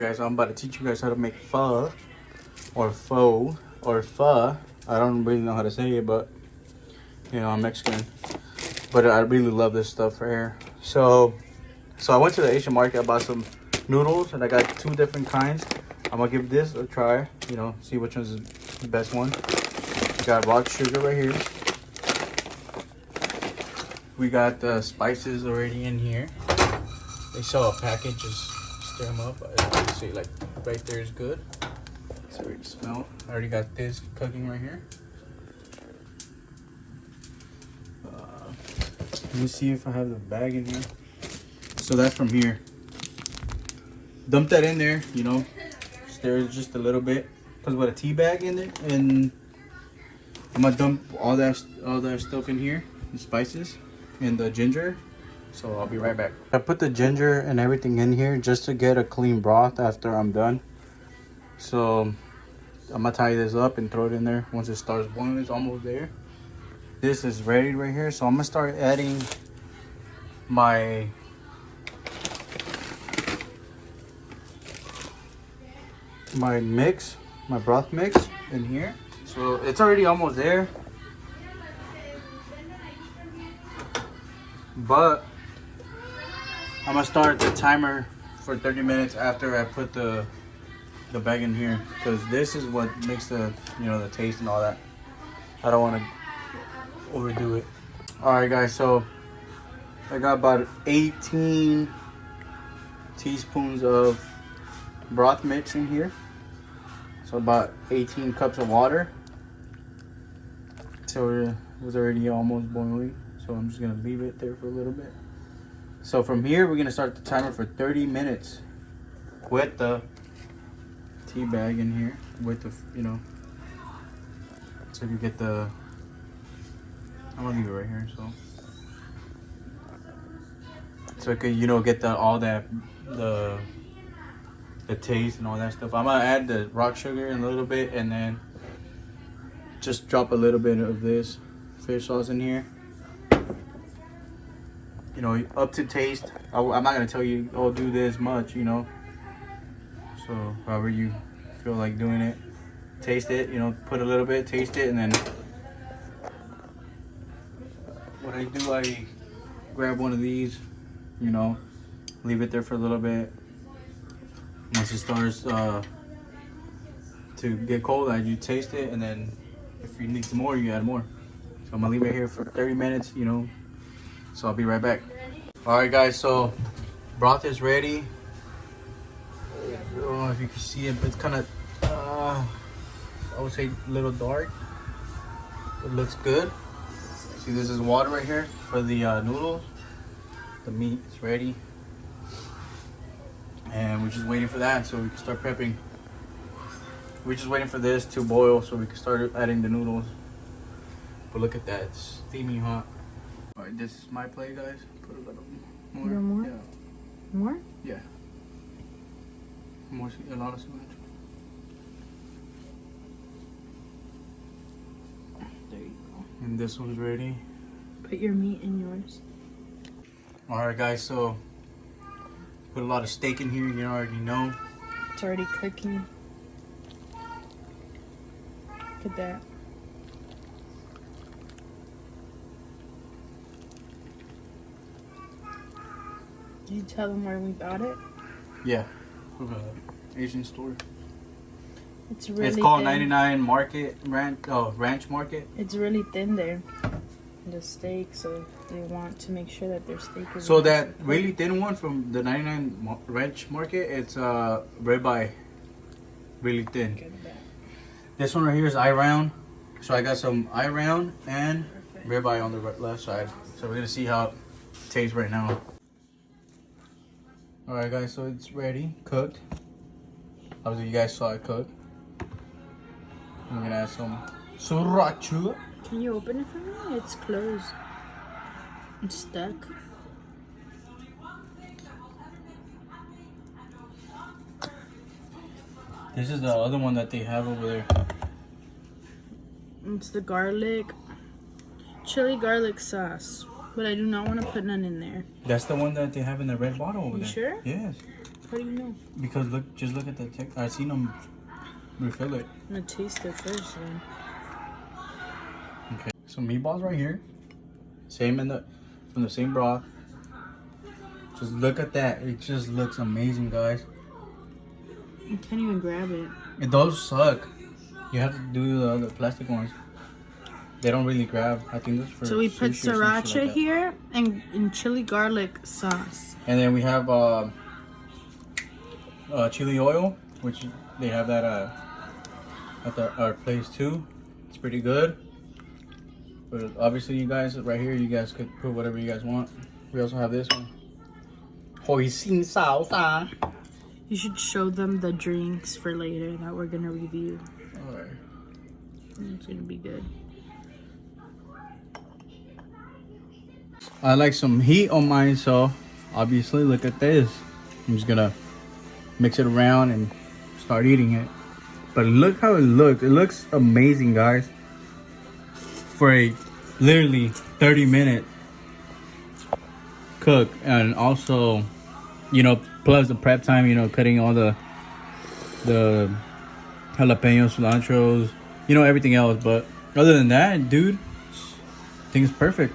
Guys, I'm about to teach you guys how to make pho or pho or pho. I don't really know how to say it, but you know, I'm Mexican. But I really love this stuff right here. So I went to the Asian market. I bought some noodles and I got two different kinds. I'm gonna give this a try, you know, see which one's the best one. We got rock sugar right here. We got the spices already in here. They sell a package, just stir them up. I see, like right there is good. So we smell. I already got this cooking right here. Let me see if I have the bag in here. So that's from here. Dump that in there, you know, stir it just a little bit. Cause with a tea bag in there, and I'm gonna dump all that stuff in here, the spices and the ginger. So I'll be right back. I put the ginger and everything in here just to get a clean broth after I'm done. So I'm gonna tie this up and throw it in there. Once it starts boiling, it's almost there. This is ready right here. So I'm gonna start adding my mix, my broth mix in here. So it's already almost there. But I'm gonna start the timer for 30 minutes after I put the bag in here, because this is what makes the, you know, the taste and all that. I don't want to overdo it. All right, guys. So I got about 18 teaspoons of broth mix in here. So about 18 cups of water. So it was already almost boiling. So I'm just gonna leave it there for a little bit. So from here, we're gonna start the timer for 30 minutes with the tea bag in here, with the, you know, so you get the, I'm gonna leave it right here, so you can, you know, get the all that, the taste and all that stuff. I'm gonna add the rock sugar in a little bit, and then just drop a little bit of this fish sauce in here. You know, up to taste. I'm not gonna tell you, oh, do this much, you know. So however you feel like doing it, taste it. You know, put a little bit, taste it, and then what I do, I grab one of these. You know, leave it there for a little bit. Once it starts to get cold, you taste it, and then if you need some more, you add more. So I'm gonna leave it here for 30 minutes. You know. So I'll be right back. All right, guys, so broth is ready. I don't know if you can see it, but it's kind of, I would say a little dark. It looks good. See, this is water right here for the noodles. The meat is ready. And we're just waiting for that so we can start prepping. We're just waiting for this to boil so we can start adding the noodles. But look at that, it's steaming hot. All right, this is my plate, guys. Put a little more. You want more? Yeah. More? Yeah. More, a lot of cilantro. There you go. And this one's ready. Put your meat in yours. All right, guys. So put a lot of steak in here. You already know. It's already cooking. Look at that. Did you tell them where we got it? Yeah, from an Asian store. It's really It's called thin. 99 Market Ranch Market. It's really thin there. The steak, so they want to make sure that their steak is. So that really thin one from the 99 Ranch Market, it's ribeye, really thin. Look at that. This one right here is eye round. So I got some eye round and ribeye on the left side. So we're gonna see how it tastes right now. All right, guys. So it's ready, cooked. Obviously, you guys saw it cook. I'm gonna add some sriracha. Can you open it for me? It's closed. It's stuck. This is the other one that they have over there. It's the chili garlic sauce. But I do not want to put none in there. That's the one that they have in the red bottle over You there. sure? Yes. How do you know? Because just look at the tech. I seen them refill it. I'm gonna taste it first then. Okay. So meatballs right here. Same from the same broth. Just look at that. It just looks amazing, guys. You can't even grab it. And those suck. You have to do the other plastic ones. They don't really grab. I think that's for. So we put sushi or some shit sriracha like that. here and chili garlic sauce. And then we have chili oil, which they have that at our place too. It's pretty good. But obviously, you guys right here, you guys could put whatever you guys want. We also have this one. Hoisin salsa. You should show them the drinks for later that we're gonna review. Alright. It's gonna be good. I like some heat on mine, so obviously, look at this. I'm just gonna mix it around and start eating it. But look how it looks. It looks amazing, guys. For a literally 30-minute cook, and also, you know, plus the prep time, you know, cutting all the jalapenos, cilantros, you know, everything else. But other than that, dude, I think it's perfect.